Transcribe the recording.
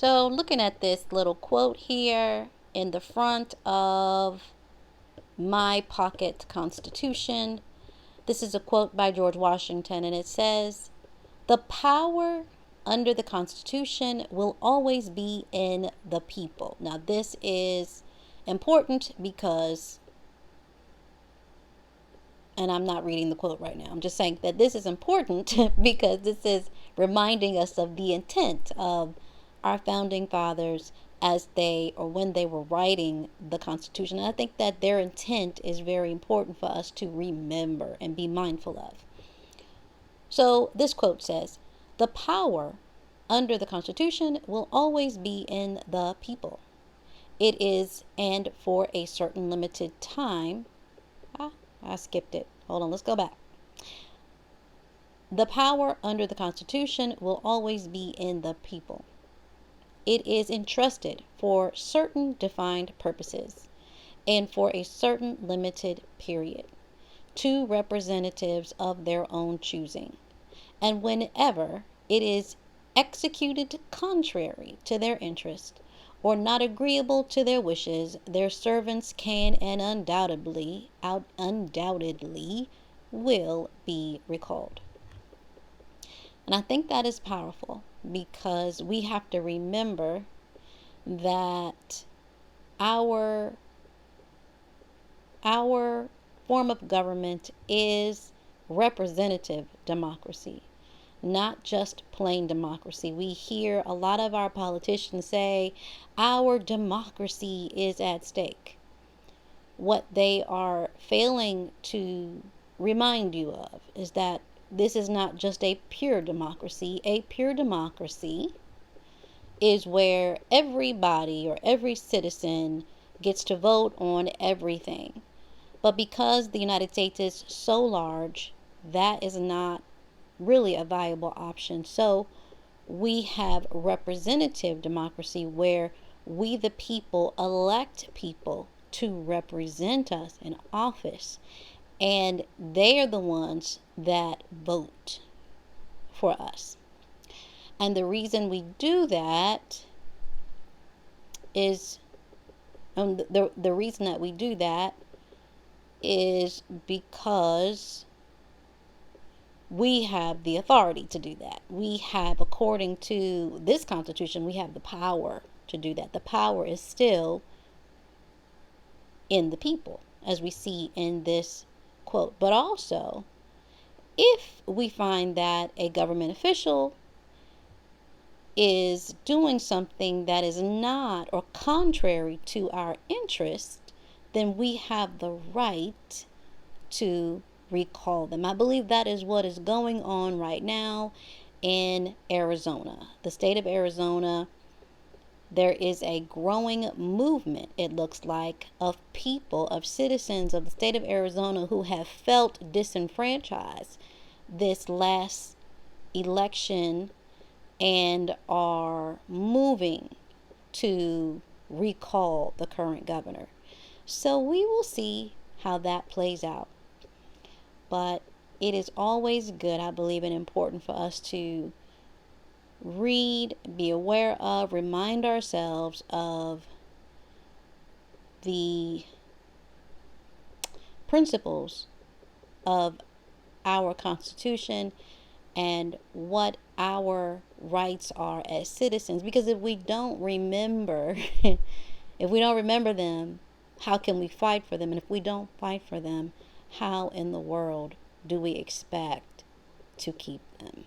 So looking at this little quote here in the front of my pocket Constitution, this is a quote by George Washington, and it says, "The power under the Constitution will always be in the people." Now, this is important because, and I'm not reading the quote right now, I'm just saying that this is important because this is reminding us of the intent of our founding fathers as they, or when they were writing the Constitution. And I think that their intent is very important for us to remember and be mindful of. So this quote says, "The power under the Constitution will always be in the people. It is, and for a certain limited time." I skipped it. Hold on, let's go back. "The power under the Constitution will always be in the people. It is entrusted for certain defined purposes and for a certain limited period to representatives of their own choosing. And whenever it is executed contrary to their interest or not agreeable to their wishes, their servants can and undoubtedly will be recalled." And I think that is powerful because we have to remember that our form of government is representative democracy, not just plain democracy. We hear a lot of our politicians say our democracy is at stake. What they are failing to remind you of is that this is not just a pure democracy. A pure democracy is where everybody or every citizen gets to vote on everything. But because the United States is so large, that is not really a viable option. So we have representative democracy where we, the people, elect people to represent us in office. And they are the ones that vote for us. And the reason we do that is, the reason that we do that is because we have the authority to do that. We have, according to this Constitution, we have the power to do that. The power is still in the people, as we see in this quote. But also, if we find that a government official is doing something that is not or contrary to our interest, then we have the right to recall them. I believe that is what is going on right now in Arizona. The state of Arizona, there is a growing movement, it looks like, of people, of citizens of the state of Arizona who have felt disenfranchised this last election and are moving to recall the current governor. So we will see how that plays out. But it is always good, I believe, and important for us to read, be aware of, remind ourselves of the principles of our Constitution and what our rights are as citizens. Because if we don't remember, if we don't remember them, how can we fight for them? And if we don't fight for them, how in the world do we expect to keep them?